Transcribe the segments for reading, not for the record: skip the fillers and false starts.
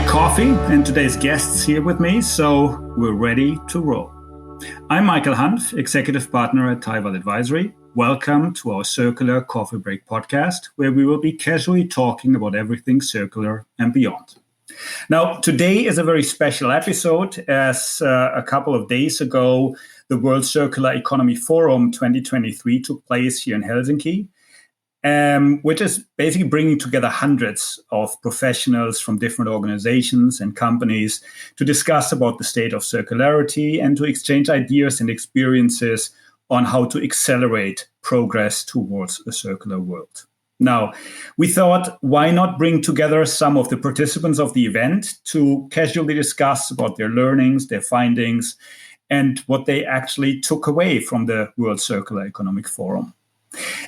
Coffee and today's guests here with me, so we're ready to roll. I'm Michael Hanf, Executive Partner at Taival Advisory. Welcome to our Circular Coffee Break podcast, where we will be casually talking about everything circular and beyond. Now, today is a very special episode, as a couple of days ago, the World Circular Economy Forum 2023 took place here in Helsinki. Which is basically bringing together hundreds of professionals from different organizations and companies to discuss about the state of circularity and to exchange ideas and experiences on how to accelerate progress towards a circular world. Now, we thought, why not bring together some of the participants of the event to casually discuss about their learnings, their findings, and what they actually took away from the World Circular Economic Forum.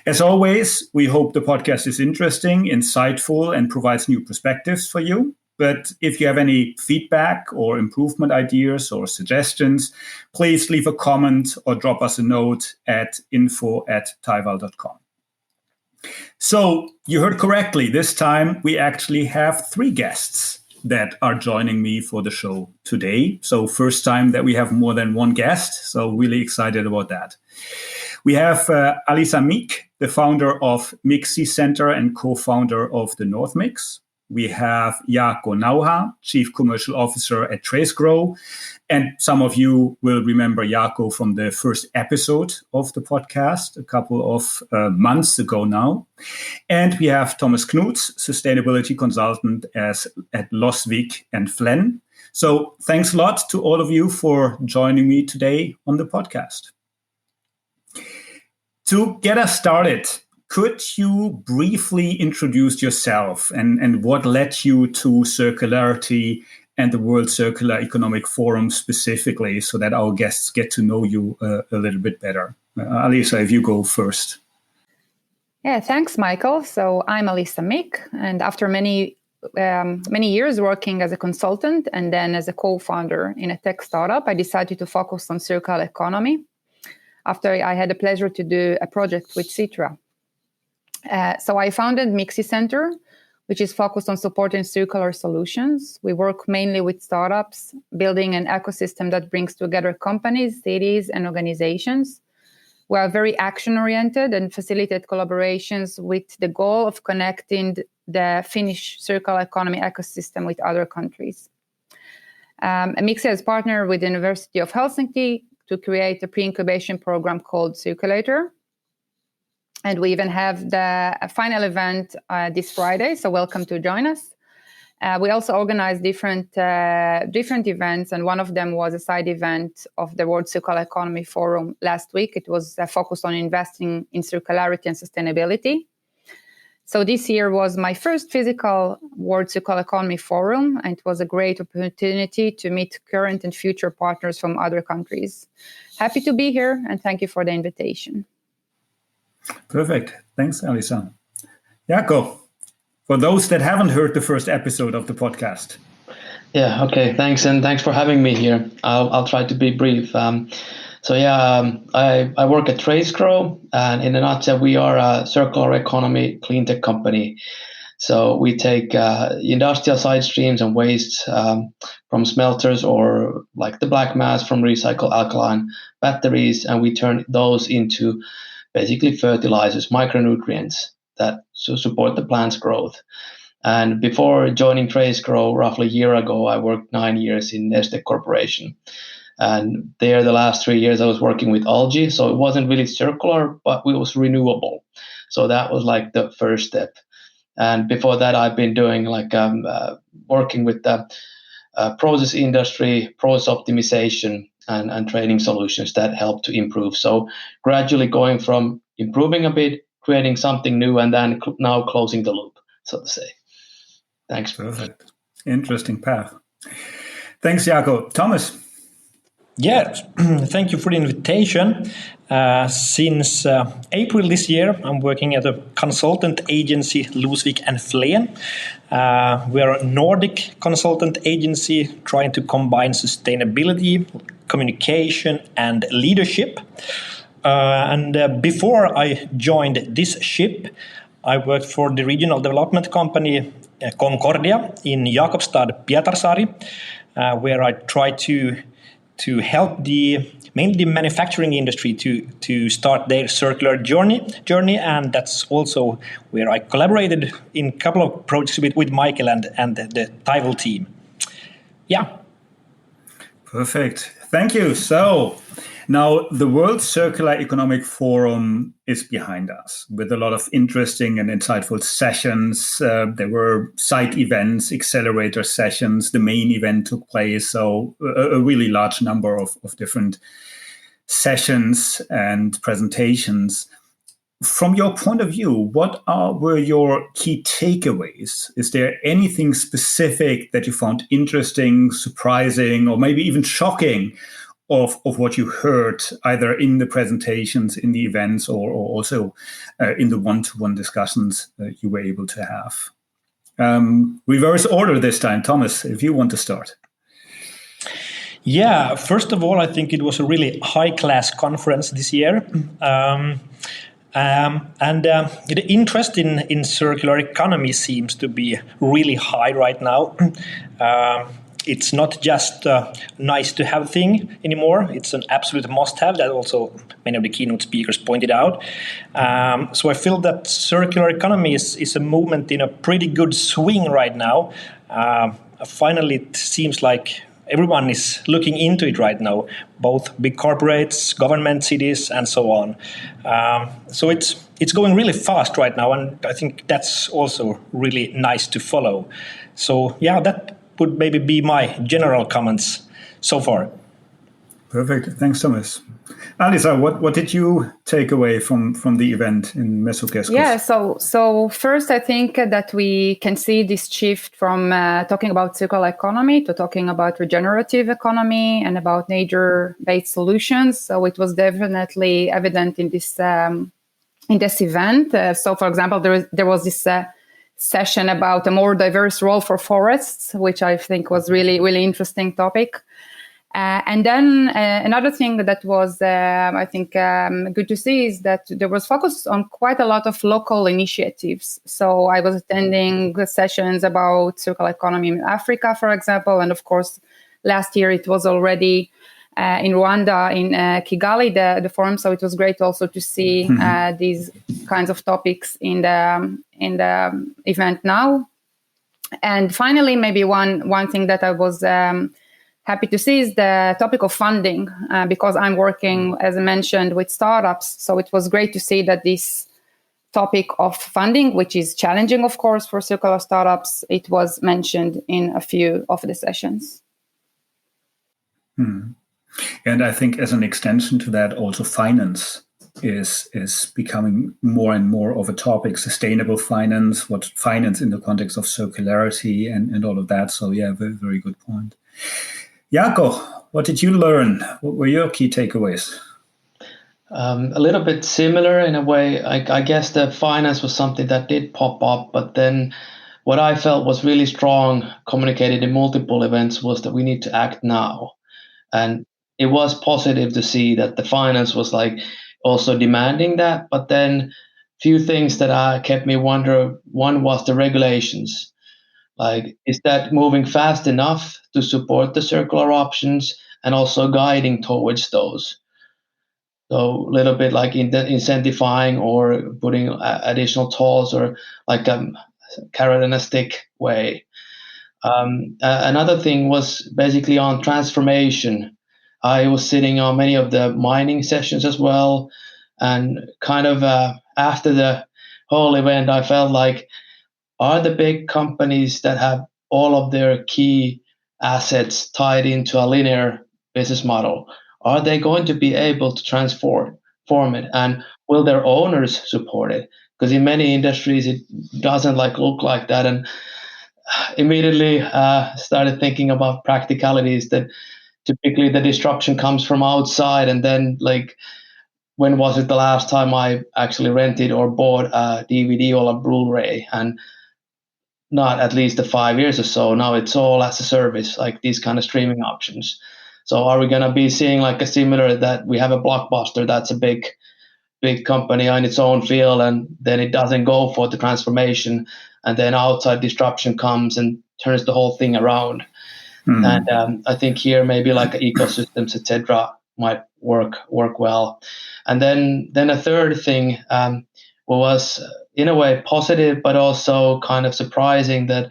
As always, we hope the podcast is interesting, insightful, and provides new perspectives for you. But if you have any feedback or improvement ideas or suggestions, please leave a comment or drop us a note at info@taival.com. So you heard correctly. This time we actually have 3 guests that are joining me for the show today. So first time that we have more than one guest. So really excited about that. We have Alisa Mick, the founder of MiXi Centre and co-founder of the North Mix. We have Jaakko Nauha, Chief Commercial Officer at TraceGrow. And some of you will remember Jaakko from the first episode of the podcast a couple of months ago now. And we have Thomas Knuts, Sustainability Consultant at Losvik and Flen. So thanks a lot to all of you for joining me today on the podcast. To get us started, could you briefly introduce yourself and what led you to circularity and the World Circular Economic Forum specifically, so that our guests get to know you a little bit better? Alisa, if you go first. Yeah, thanks, Michael. So I'm Alisa Mick, and after many years working as a consultant and then as a co-founder in a tech startup, I decided to focus on circular economy after I had the pleasure to do a project with Citra. So I founded MiXi Centre, which is focused on supporting circular solutions. We work mainly with startups, building an ecosystem that brings together companies, cities, and organizations. We are very action-oriented and facilitate collaborations with the goal of connecting the Finnish circular economy ecosystem with other countries. MiXi has partnered with the University of Helsinki to create a pre-incubation program called Circulator. And we even have the final event this Friday, so welcome to join us. We also organize different events, and one of them was a side event of the World Circular Economy Forum last week. It was focused on investing in circularity and sustainability. So this year was my first physical World Circular Economy Forum, and it was a great opportunity to meet current and future partners from other countries. Happy to be here, and thank you for the invitation. Perfect. Thanks, Alisa. Jaakko, for those that haven't heard the first episode of the podcast. Yeah, okay, thanks, and thanks for having me here. I'll try to be brief. I work at TraceGrow, and in a nutshell, we are a circular economy clean tech company. So we take industrial side streams and waste from smelters or like the black mass from recycled alkaline batteries, and we turn those into basically fertilizers, micronutrients that support the plant's growth. And before joining TraceGrow roughly a year ago, I worked 9 years in Neste Corporation. And there, the last 3 years, I was working with algae. So it wasn't really circular, but it was renewable. So that was like the first step. And before that, I've been doing working with the process industry, process optimization, and training solutions that help to improve. So gradually going from improving a bit, creating something new, and then now closing the loop, so to say. Thanks. Perfect. Interesting path. Thanks, Jaakko. Thomas? Yes, thank you for the invitation. Since April this year, I'm working at a consultant agency, Losvik and Flen. We are a Nordic consultant agency trying to combine sustainability, communication, and leadership. Before I joined this ship, I worked for the regional development company Concordia in Jakobstad, Pietarsaari, where I try to help mainly the manufacturing industry to start their circular journey, and that's also where I collaborated in a couple of projects with Michael and the TiVal team. Yeah. Perfect. Thank you. So now the World Circular Economic Forum is behind us with a lot of interesting and insightful sessions. There were side events, accelerator sessions. The main event took place. So a really large number of different sessions and presentations. From your point of view, what were your key takeaways? Is there anything specific that you found interesting, surprising, or maybe even shocking of what you heard, either in the presentations, in the events, or also in the one-to-one discussions that you were able to have? Reverse order this time. Thomas, if you want to start. Yeah, first of all, I think it was a really high-class conference this year. The interest in circular economy seems to be really high right now. It's not just a nice to have thing anymore. It's an absolute must have that also many of the keynote speakers pointed out. So I feel that circular economy is a movement in a pretty good swing right now. Finally, it seems like everyone is looking into it right now, both big corporates, government, cities, and so on. So it's going really fast right now, and I think that's also really nice to follow. So yeah, that would maybe be my general comments so far. Perfect. Thanks, Thomas. Alisa, what did you take away from the event in Mesokeskus? Yeah, so first I think that we can see this shift from talking about circular economy to talking about regenerative economy and about nature-based solutions. So it was definitely evident in this event. So, for example, there was this session about a more diverse role for forests, which I think was really, really interesting topic. And then another thing that was, I think, good to see is that there was focus on quite a lot of local initiatives. So I was attending sessions about circular economy in Africa, for example. And of course, last year it was already in Rwanda, in Kigali, the forum. So it was great also to see these kinds of topics in the event now. And finally, maybe one thing that I was happy to see is the topic of funding, because I'm working, as I mentioned, with startups. So it was great to see that this topic of funding, which is challenging, of course, for circular startups, it was mentioned in a few of the sessions. And I think as an extension to that, also finance is becoming more and more of a topic, sustainable finance, what finance in the context of circularity and all of that. So yeah, very, very good point. Jaakko, what did you learn? What were your key takeaways? A little bit similar in a way. I guess the finance was something that did pop up, but then what I felt was really strong, communicated in multiple events, was that we need to act now. And it was positive to see that the finance was like also demanding that, but then few things that kept me wondering. One was the regulations. Like, is that moving fast enough to support the circular options and also guiding towards those? So a little bit like incentivizing or putting additional tools or like a carrot and a stick way. Another thing was basically on transformation. I was sitting on many of the mining sessions as well. And kind of after the whole event, I felt like, are the big companies that have all of their key assets tied into a linear business model, are they going to be able to transform it? And will their owners support it? Because in many industries, it doesn't look like that. And immediately started thinking about practicalities that typically the disruption comes from outside, and then like, when was it the last time I actually rented or bought a DVD or a Blu-ray? And not at least 5 years or so. Now it's all as a service, like these kind of streaming options. So are we going to be seeing like a similar, that we have a Blockbuster that's a big company on its own field, and then it doesn't go for the transformation, and then outside disruption comes and turns the whole thing around. And I think here maybe like ecosystems, etc., might work well. And then a third thing was in a way positive, but also kind of surprising, that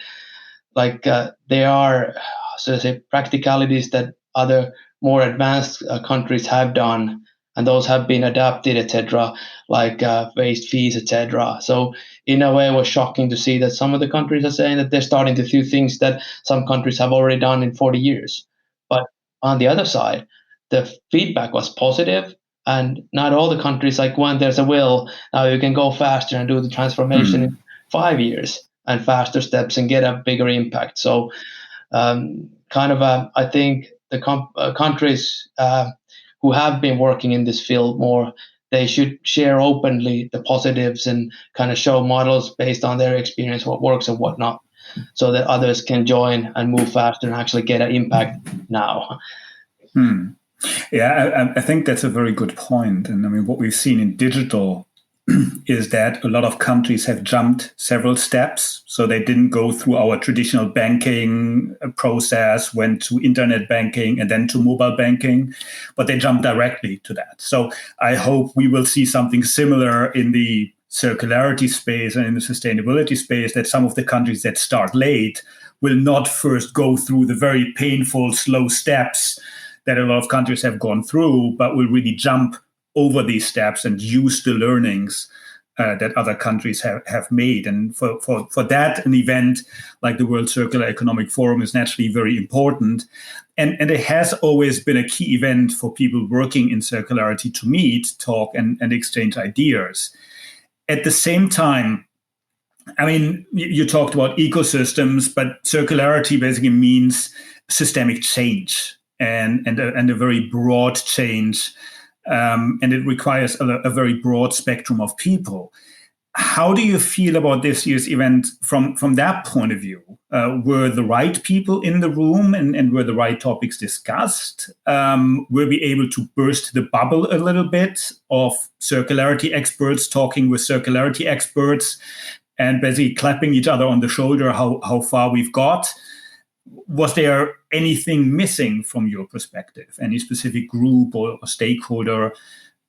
like there are, so to say, practicalities that other more advanced countries have done, and those have been adapted, etc., like waste fees, etc. So in a way, it was shocking to see that some of the countries are saying that they're starting to do things that some countries have already done in 40 years. But on the other side, the feedback was positive, and not all the countries, like when there's a will, now you can go faster and do the transformation in 5 years and faster steps and get a bigger impact. So I think the countries who have been working in this field more, they should share openly the positives and kind of show models based on their experience, what works and what not, so that others can join and move faster and actually get an impact now. Yeah, I think that's a very good point. And I mean, what we've seen in digital is that a lot of countries have jumped several steps. So they didn't go through our traditional banking process, went to internet banking and then to mobile banking, but they jumped directly to that. So I hope we will see something similar in the circularity space and in the sustainability space, that some of the countries that start late will not first go through the very painful, slow steps that a lot of countries have gone through, but will really jump over these steps and use the learnings that other countries have made. And for that, an event like the World Circular Economic Forum is naturally very important. And it has always been a key event for people working in circularity to meet, talk, and exchange ideas. At the same time, I mean, you talked about ecosystems, but circularity basically means systemic change and a very broad change. And it requires a very broad spectrum of people. How do you feel about this year's event from that point of view? Were the right people in the room and were the right topics discussed? Were we able to burst the bubble a little bit of circularity experts talking with circularity experts and basically clapping each other on the shoulder how far we've got? Was there anything missing from your perspective? Any specific group or stakeholder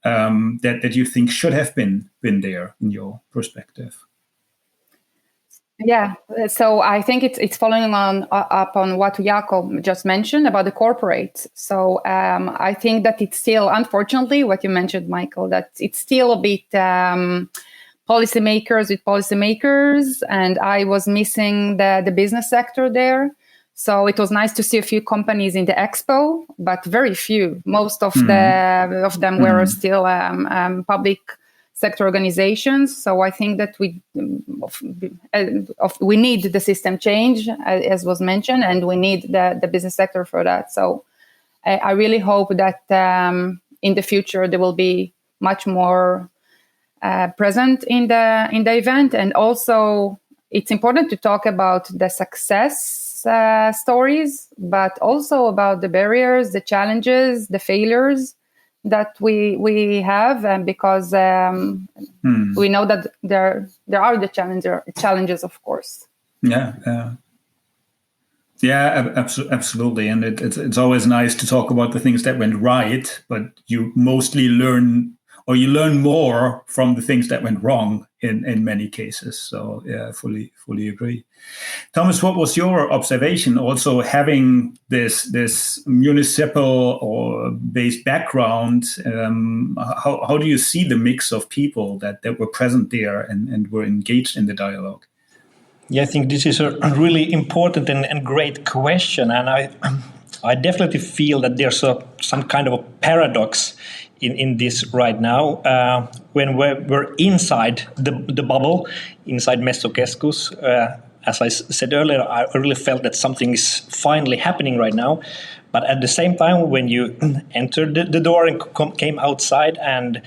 that you think should have been there in your perspective? Yeah, so I think it's following up on what Jaakko just mentioned about the corporates. So I think that it's still, unfortunately, what you mentioned, Michael, that it's still a bit policymakers with policymakers, and I was missing the business sector there. So it was nice to see a few companies in the expo, but very few. Most of them were still public sector organizations. So I think that we need the system change, as was mentioned, and we need the business sector for that. So I really hope that in the future there will be much more present in the event. And also, it's important to talk about the success stories, but also about the barriers, the challenges, the failures that we have, and because we know that there are the challenges, of course. Absolutely. And it's always nice to talk about the things that went right, but you mostly learn more from the things that went wrong in many cases. So yeah, fully agree. Thomas, what was your observation also having this municipal or based background? How do you see the mix of people that were present there and were engaged in the dialogue? Yeah, I think this is a really important and great question. And I definitely feel that there's some kind of a paradox in this right now. When we're inside the bubble, inside Messukeskus, as I said earlier, I really felt that something is finally happening right now. But at the same time, when you entered the door and came outside and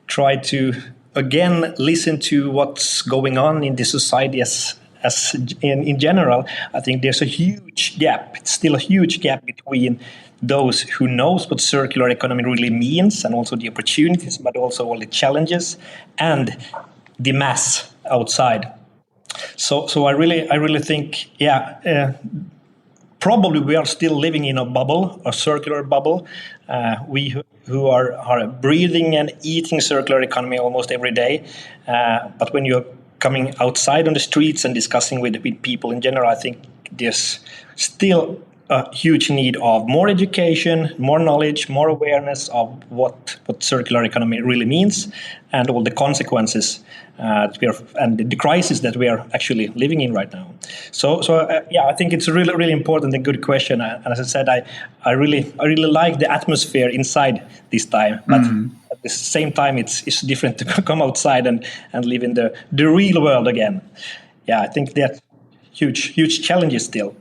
tried to again listen to what's going on in the society as in general, I think there's a huge gap. It's still a huge gap between those who knows what circular economy really means and also the opportunities, but also all the challenges, and the mass outside. So I really think, probably we are still living in a bubble, a circular bubble. We who are breathing and eating circular economy almost every day. But when you're coming outside on the streets and discussing with people in general, I think there's still a huge need of more education, more knowledge, more awareness of what circular economy really means and all the consequences and the crisis that we are actually living in right now. So I think it's a really, really important and good question. And as I said, I really like the atmosphere inside this time, but at the same time, it's different to come outside and live in the real world again. Yeah, I think that's huge challenges still.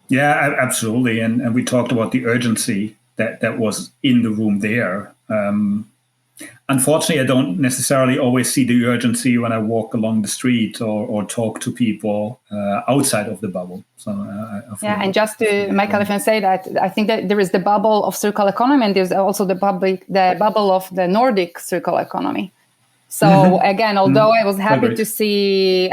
Yeah, absolutely. And we talked about the urgency that was in the room there. Unfortunately, I don't necessarily always see the urgency when I walk along the street or talk to people outside of the bubble. So, and just to, Michael, if I say that, I think that there is the bubble of circular economy, and there's also the bubble of the Nordic circular economy. So again, although I was happy to see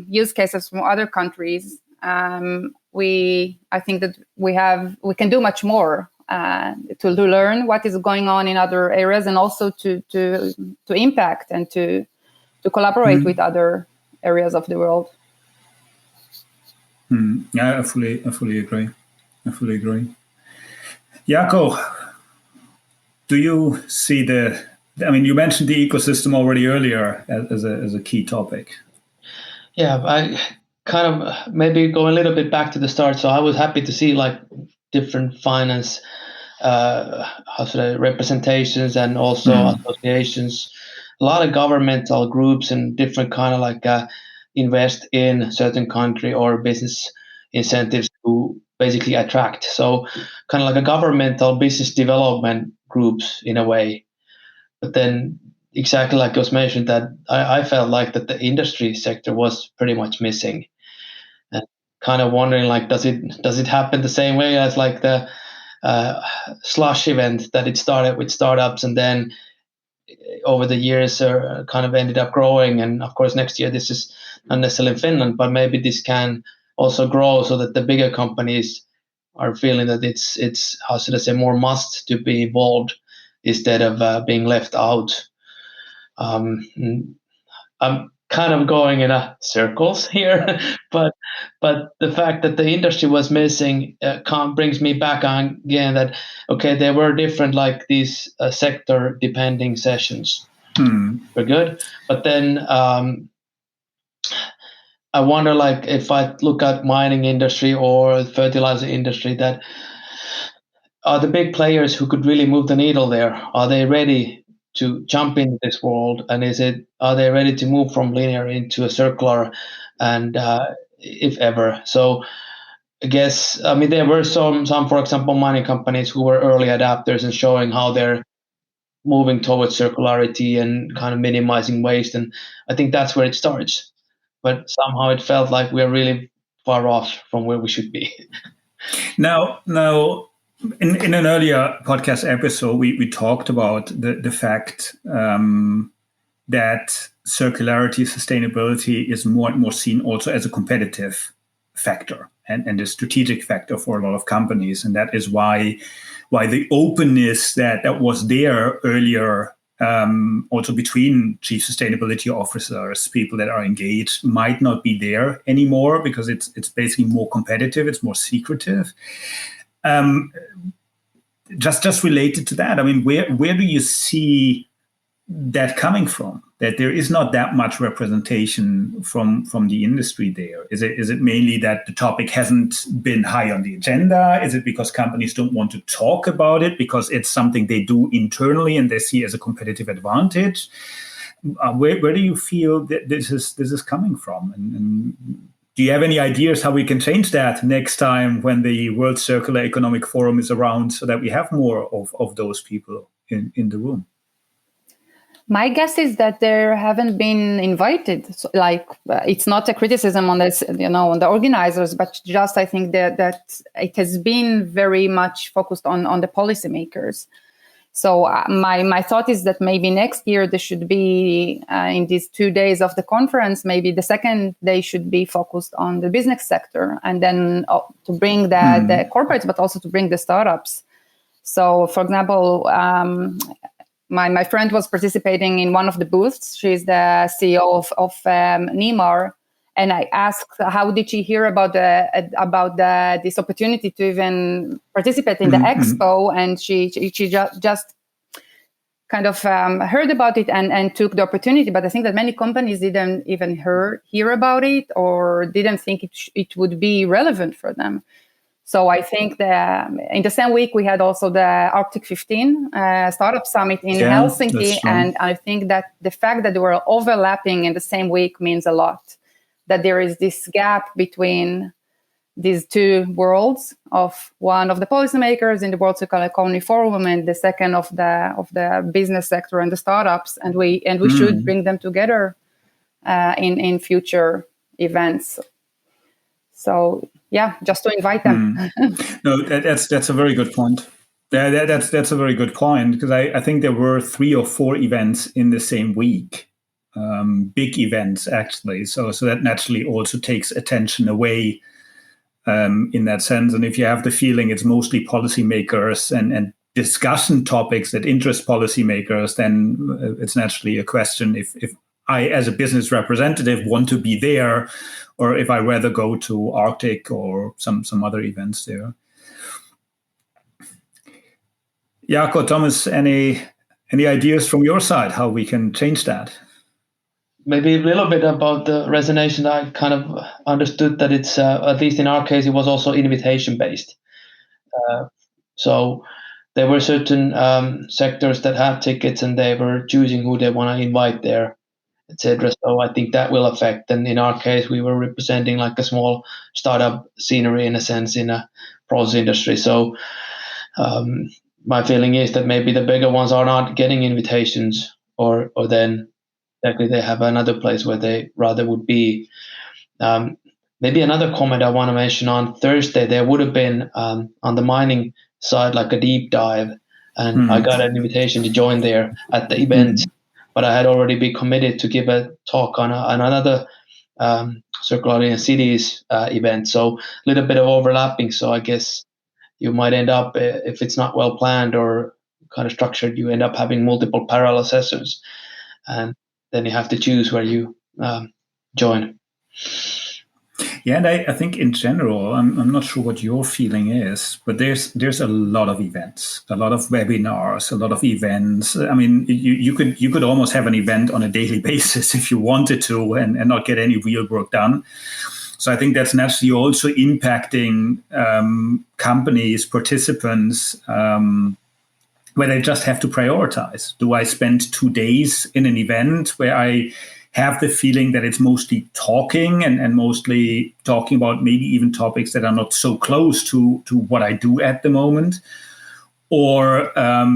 use cases from other countries, I think that we can do much more to learn what is going on in other areas, and also to impact and to collaborate with other areas of the world. Yeah, I fully agree. Jaakko, do you see you mentioned the ecosystem already earlier as a key topic. Yeah, I kind of maybe go a little bit back to the start. So I was happy to see like different finance representations and also associations, a lot of governmental groups and different kind of like invest in certain country or business incentives to basically attract. So kind of like a governmental business development groups in a way. But then exactly like was mentioned, that I felt like that the industry sector was pretty much missing. And kind of wondering, like, does it happen the same way as like the slush event that it started with startups and then over the years kind of ended up growing? And of course, next year, this is not necessarily in Finland, but maybe this can also grow so that the bigger companies are feeling that it's how should I say, more must to be involved instead of being left out. I'm kind of going in circles here, but the fact that the industry was missing brings me back on again that, okay, there were different like these sector depending sessions were good, but then I wonder, like, if I look at mining industry or fertilizer industry, that are the big players who could really move the needle there, are they ready to jump into this world, and are they ready to move from linear into a circular, and if ever? So I guess, there were some, for example, mining companies who were early adapters and showing how they're moving towards circularity and kind of minimizing waste, and I think that's where it starts. But somehow it felt like we're really far off from where we should be. Now, in an earlier podcast episode, we talked about the fact that circularity, sustainability is more and more seen also as a competitive factor and a strategic factor for a lot of companies. And that is why the openness that was there earlier, also between chief sustainability officers, people that are engaged, might not be there anymore, because it's basically more competitive, it's more secretive. Just related to that, where do you see that coming from? That there is not that much representation from the industry there? Is it mainly that the topic hasn't been high on the agenda? Is it because companies don't want to talk about it because it's something they do internally and they see as a competitive advantage? Where do you feel that this is coming from? And do you have any ideas how we can change that next time when the World Circular Economic Forum is around, so that we have more of those people in the room? My guess is that they haven't been invited. So, it's not a criticism on this, on the organizers, but just I think that it has been very much focused on the policymakers. So my thought is that maybe next year there should be, in these 2 days of the conference, maybe the second day should be focused on the business sector, and then to bring the corporates, but also to bring the startups. So, for example, my friend was participating in one of the booths. She's the CEO of Neymar, and I asked how did she hear about this opportunity to even participate in the expo, and she just kind of heard about it and took the opportunity. But I think that many companies didn't even hear about it, or didn't think it would be relevant for them. So I think in the same week we had also the Arctic 15 Startup Summit in Helsinki, and I think that the fact that they were overlapping in the same week means a lot. That there is this gap between these two worlds, of one of the policymakers in the World Circular Economy Forum, and the second of the business sector and the startups, and we should bring them together in future events. So. Yeah, just to invite them. No, that's a very good point. That's a very good point, because I think there were 3 or 4 events in the same week, big events actually. So that naturally also takes attention away in that sense. And if you have the feeling it's mostly policymakers and discussion topics that interest policymakers, then it's naturally a question if I, as a business representative, want to be there, or if I rather go to Arctic or some other events there. Jaakko, Thomas, any ideas from your side how we can change that? Maybe a little bit about the resignation. I kind of understood that it's, at least in our case, it was also invitation based. So there were certain sectors that had tickets, and they were choosing who they want to invite there, etc. So I think that will affect. And in our case, we were representing like a small startup scenery in a sense in a process industry. So my feeling is that maybe the bigger ones are not getting invitations, or then exactly they have another place where they rather would be. Maybe another comment I want to mention: on Thursday there would have been on the mining side like a deep dive, and I got an invitation to join there at the event. But I had already been committed to give a talk on another circularity in cities event. So a little bit of overlapping. So I guess you might end up, if it's not well planned or kind of structured, you end up having multiple parallel sessions. And then you have to choose where you join. Yeah, and I think in general, I'm not sure what your feeling is, but there's a lot of events, a lot of webinars, a lot of events. I mean, you could almost have an event on a daily basis if you wanted to, and not get any real work done. So I think that's naturally also impacting companies, participants, where they just have to prioritize. Do I spend 2 days in an event where I have the feeling that it's mostly talking and mostly talking about maybe even topics that are not so close to what I do at the moment? Or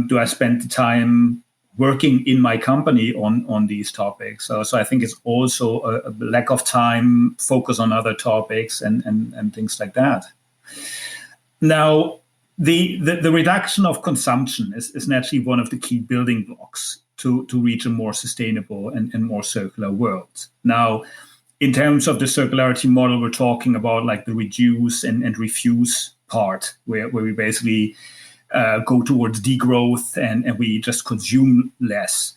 do I spend the time working in my company on these topics? So I think it's also a lack of time, focus on other topics and things like that. Now, the reduction of consumption is naturally one of the key building blocks to reach a more sustainable and more circular world. Now, in terms of the circularity model, we're talking about like the reduce and refuse part, where we basically go towards degrowth and we just consume less.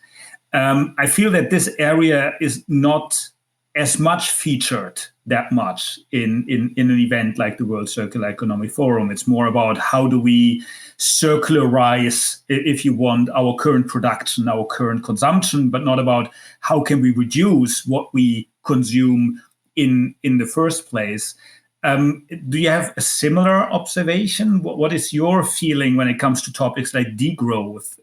I feel that this area is not as much featured that much in an event like the World Circular Economy Forum. It's more about how do we circularize, if you want, our current production, our current consumption, but not about how can we reduce what we consume in the first place. Do you have a similar observation? What is your feeling when it comes to topics like degrowth?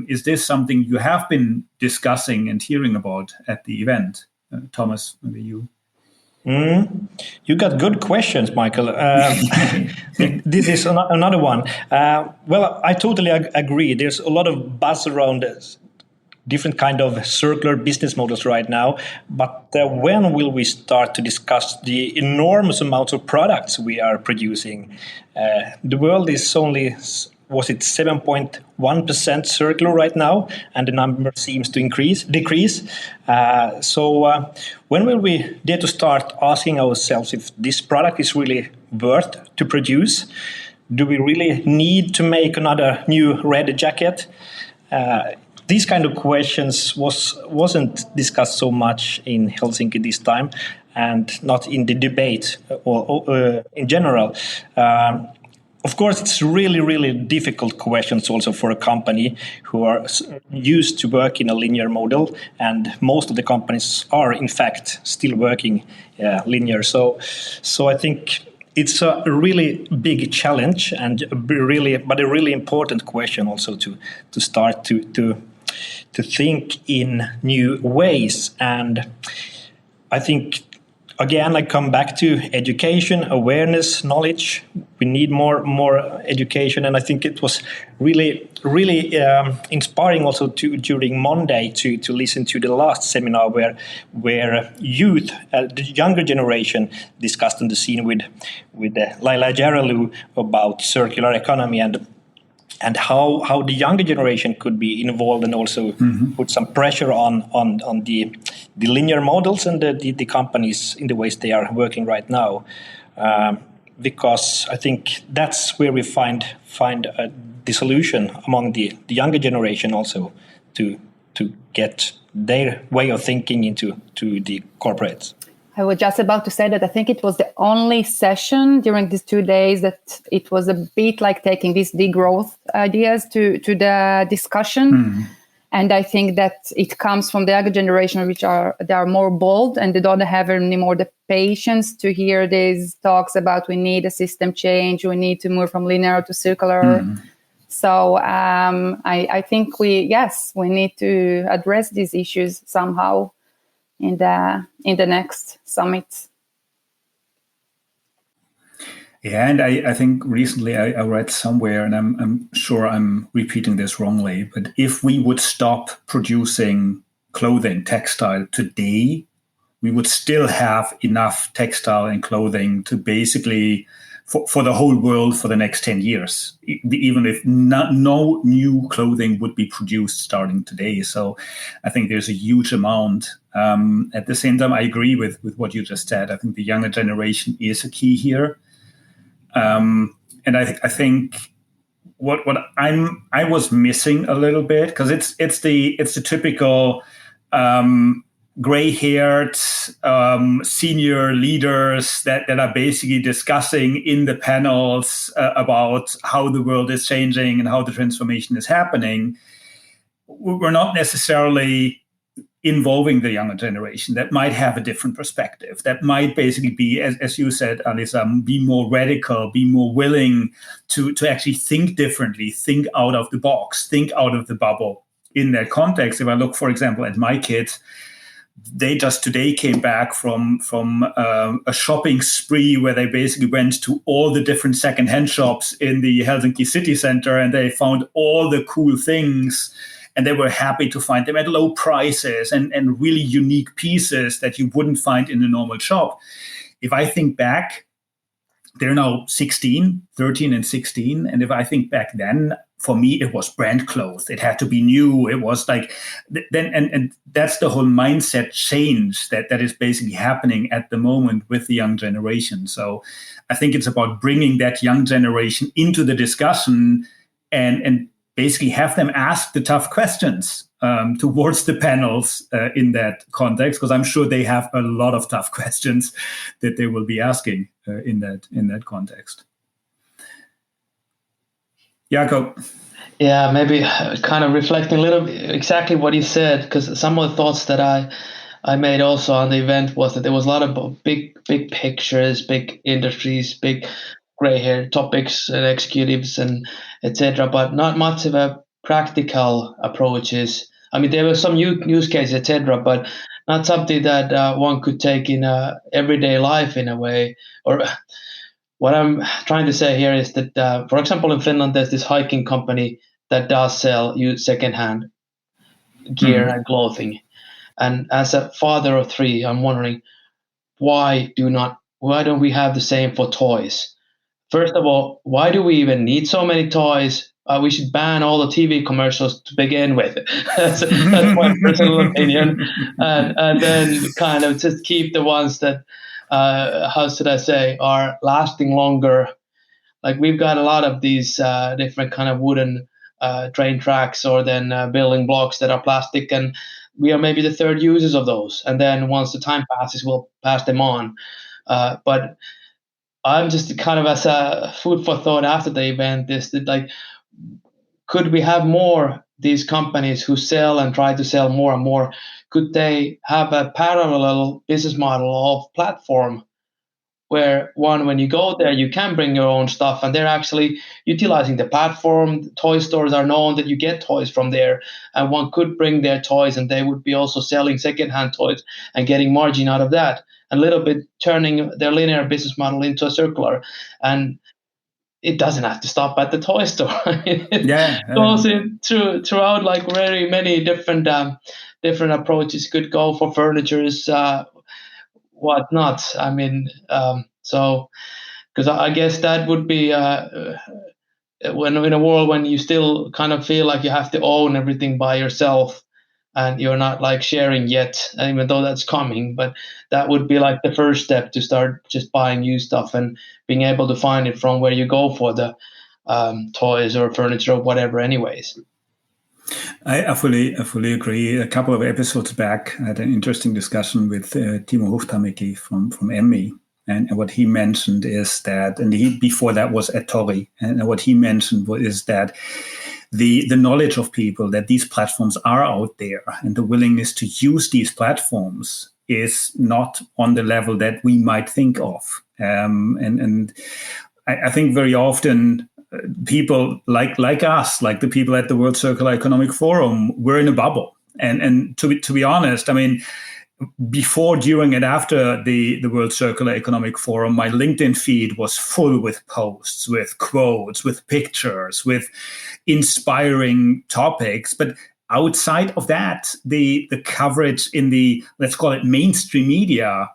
Is this something you have been discussing and hearing about at the event? Thomas, maybe you. You got good questions, Michael. This is another one. Well, I totally agree. There's a lot of buzz around this, different kind of circular business models right now. But when will we start to discuss the enormous amounts of products we are producing? The world is only, was it 7.1% circular right now, and the number seems to decrease. So when will we dare to start asking ourselves if this product is really worth to produce? Do we really need to make another new red jacket? These kind of questions wasn't discussed so much in Helsinki this time, and not in the debate or in general. Of course, it's really, really difficult questions also for a company who are used to work in a linear model, and most of the companies are, in fact, still working linear. So I think it's a really big challenge, and a really important question also to start to think in new ways. And I think, again, I come back to education, awareness, knowledge. We need more education, and I think it was really inspiring also during Monday to listen to the last seminar where youth, the younger generation, discussed on the scene with Laila Jaralu about circular economy and how the younger generation could be involved, and also put some pressure on the linear models and the companies in the ways they are working right now, because I think that's where we find the solution among the younger generation also to get their way of thinking into the corporates. I was just about to say that I think it was the only session during these 2 days that it was a bit like taking these degrowth ideas to the discussion. And I think that it comes from the younger generation, they are more bold, and they don't have any more the patience to hear these talks about we need a system change, we need to move from linear to circular. So I think we need to address these issues somehow in the next summit. Yeah, and I think recently I read somewhere, and I'm sure I'm repeating this wrongly, but if we would stop producing clothing, textile today, we would still have enough textile and clothing to basically for the whole world for the next 10 years, even if no new clothing would be produced starting today. So I think there's a huge amount. At the same time, I agree with what you just said. I think the younger generation is a key here. And I think what I was missing a little bit, because it's the typical gray-haired senior leaders that are basically discussing in the panels about how the world is changing and how the transformation is happening. We're not necessarily involving the younger generation that might have a different perspective, that might basically be, as you said, Alisa, be more radical, be more willing to actually think differently, think out of the box, think out of the bubble in that context. If I look, for example, at my kids, they just today came back from a shopping spree where they basically went to all the different secondhand shops in the Helsinki city center, and they found all the cool things. And they were happy to find them at low prices and really unique pieces that you wouldn't find in a normal shop. If I think back, they're now 13 and 16. And if I think back then, for me, it was brand clothes. It had to be new. It was like, and that's the whole mindset change that is basically happening at the moment with the young generation. So I think it's about bringing that young generation into the discussion and basically have them ask the tough questions towards the panels in that context, because I'm sure they have a lot of tough questions that they will be asking in that context. Jaakko. Yeah, maybe kind of reflecting a little exactly what you said, because some of the thoughts that I made also on the event was that there was a lot of big pictures, big industries, big gray-haired topics and executives and etc., but not much of a practical approaches. I mean, there were some use cases, etc., but not something that one could take in everyday life in a way. Or what I'm trying to say here is that, for example, in Finland, there's this hiking company that does sell used secondhand gear and clothing. And as a father of 3, I'm wondering, why don't we have the same for toys? First of all, why do we even need so many toys? We should ban all the TV commercials to begin with. That's my personal opinion. And then kind of just keep the ones that, how should I say, are lasting longer. Like we've got a lot of these different kind of wooden train tracks or then building blocks that are plastic, and we are maybe the third users of those. And then once the time passes, we'll pass them on. But I'm just kind of as a food for thought after the event is that, like, could we have more these companies who sell and try to sell more and more? Could they have a parallel business model of platform where when you go there, you can bring your own stuff and they're actually utilizing the platform. The toy stores are known that you get toys from there, and one could bring their toys and they would be also selling secondhand toys and getting margin out of that. A little bit turning their linear business model into a circular, and it doesn't have to stop at the toy store. It goes throughout like very many different approaches. Could go for furnitures, whatnot. I mean, so because I guess that would be when in a world when you still kind of feel like you have to own everything by yourself. And you're not like sharing yet, even though that's coming. But that would be like the first step to start just buying used stuff and being able to find it from where you go for the toys or furniture or whatever anyways. I fully agree. A couple of episodes back, I had an interesting discussion with Timo Huhtamäki from Emmi. And what he mentioned is that, and he before that was at Tori, and what he mentioned is that the knowledge of people that these platforms are out there and the willingness to use these platforms is not on the level that we might think of. And I think very often people like us, like the people at the World Circular Economic Forum, we're in a bubble. And to be honest, I mean, before, during, and after the World Circular Economic Forum, my LinkedIn feed was full with posts, with quotes, with pictures, with inspiring topics. But outside of that, the coverage in the, let's call it mainstream media,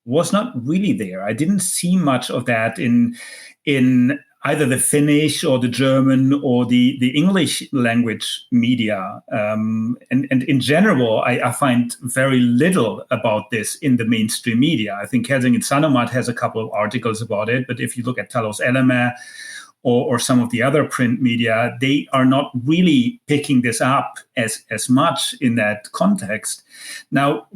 was not really there. I didn't see much of that in either the Finnish or the German or the English language media. And in general, I find very little about this in the mainstream media. I think Helsingin Sanomat has a couple of articles about it, but if you look at Talouselämä or some of the other print media, they are not really picking this up as much in that context. Now,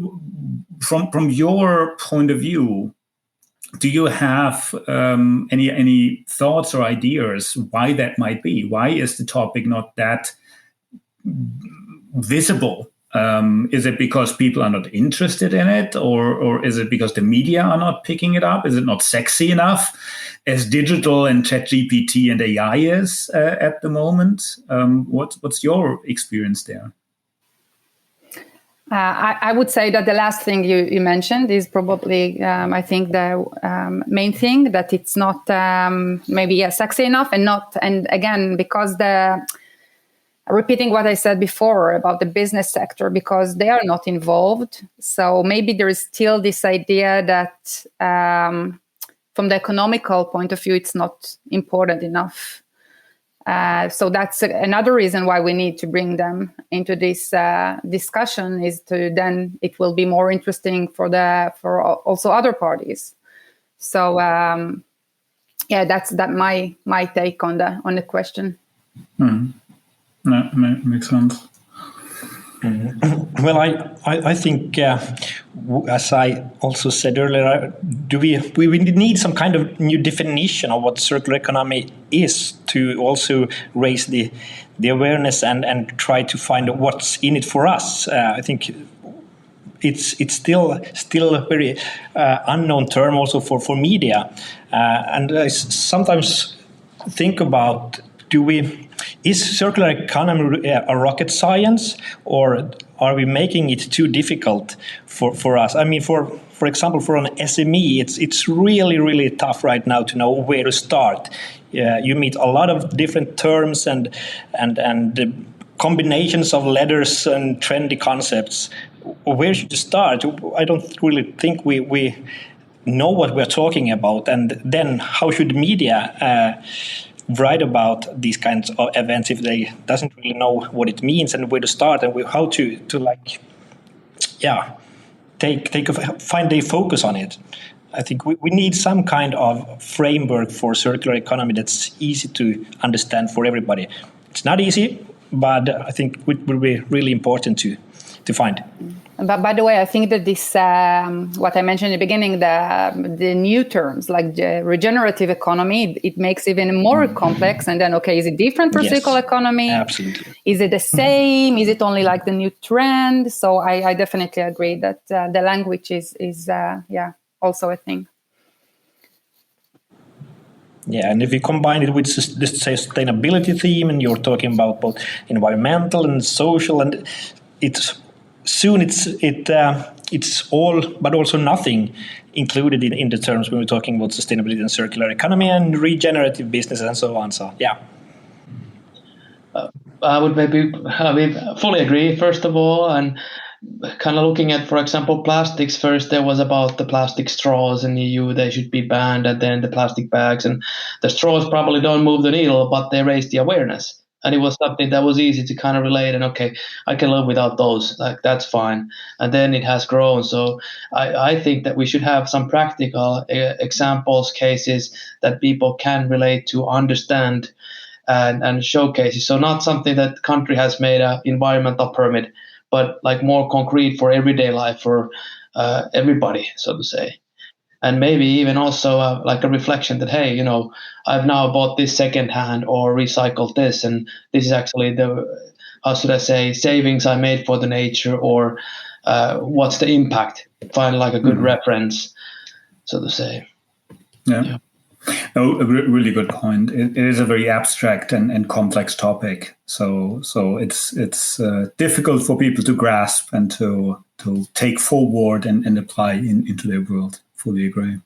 from your point of view, do you have any thoughts or ideas why that might be? Why is the topic not that visible? Is it because people are not interested in it, or is it because the media are not picking it up? Is it not sexy enough, as digital and ChatGPT and AI is at the moment? What's your experience there? I would say that the last thing you mentioned is probably, I think, the main thing, that it's not maybe sexy enough, and again, because repeating what I said before about the business sector, because they are not involved. So maybe there is still this idea that from the economical point of view, it's not important enough. So that's another reason why we need to bring them into this discussion, is to then it will be more interesting for also other parties. So that's my take on the question. That makes sense. Well, I think, as I also said earlier, we need some kind of new definition of what circular economy is, to also raise the awareness and try to find what's in it for us. I think it's still a very unknown term also for media, and I sometimes think about is circular economy a rocket science, or are we making it too difficult for us? I mean, for example, for an SME, it's really, really tough right now to know where to start. You meet a lot of different terms and combinations of letters and trendy concepts. Where should you start? I don't really think we know what we're talking about. And then how should media write about these kinds of events if they doesn't really know what it means and where to start and how to find a focus on it? I think we need some kind of framework for circular economy that's easy to understand for everybody. It's not easy, but I think it will be really important to find. But by the way, I think that this, what I mentioned in the beginning, the new terms like the regenerative economy, it makes even more complex. And then, okay, is it different for circular economy? Absolutely. Is it the same? Is it only like the new trend? So I definitely agree that the language is also a thing. Yeah, and if you combine it with the sustainability theme, and you're talking about both environmental and social, and it's all but also nothing included in the terms when we're talking about sustainability and circular economy and regenerative business and so on. So yeah. I would maybe fully agree, first of all, and kind of looking at, for example, plastics first. There was about the plastic straws in the EU, they should be banned, and then the plastic bags, and the straws probably don't move the needle, but they raise the awareness. And it was something that was easy to kind of relate, and okay, I can live without those, like that's fine. And then it has grown. So I think that we should have some practical examples, cases that people can relate to, understand, and showcases. So not something that the country has made an environmental permit, but like more concrete for everyday life for everybody, so to say. And maybe even also like a reflection that, hey, I've now bought this secondhand or recycled this, and this is actually savings I made for the nature, or what's the impact? Find like a good reference, so to say. Yeah. No, a really good point. It is a very abstract and complex topic, so it's difficult for people to grasp and to take forward and apply into their world. Fully agree.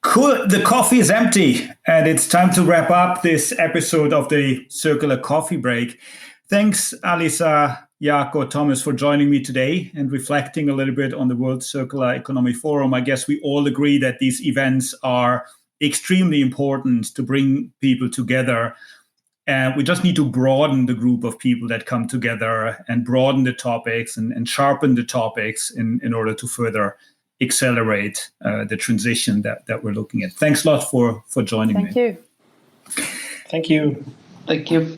Cool. The coffee is empty, and it's time to wrap up this episode of the Circular Coffee Break. Thanks, Alisa, Jaakko, Thomas, for joining me today and reflecting a little bit on the World Circular Economy Forum. I guess we all agree that these events are extremely important to bring people together. And we just need to broaden the group of people that come together and broaden the topics and sharpen the topics in order to further accelerate the transition that we're looking at. Thanks a lot for joining me. Thank you. Thank you. Thank you.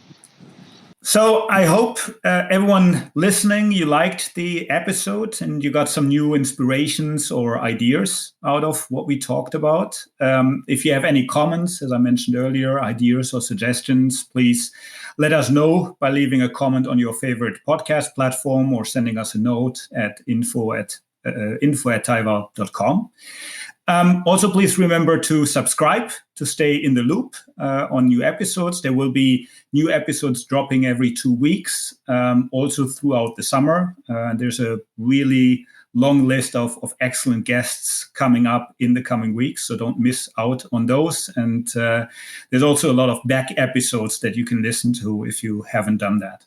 So I hope everyone listening, you liked the episode and you got some new inspirations or ideas out of what we talked about. If you have any comments, as I mentioned earlier, ideas or suggestions, please let us know by leaving a comment on your favorite podcast platform or sending us a note at info@taival.com. Also, please remember to subscribe to stay in the loop on new episodes. There will be new episodes dropping every 2 weeks, also throughout the summer. There's a really long list of excellent guests coming up in the coming weeks, so don't miss out on those. And there's also a lot of back episodes that you can listen to if you haven't done that.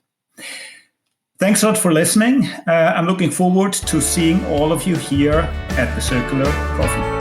Thanks a lot for listening. I'm looking forward to seeing all of you here at the Circular Coffee.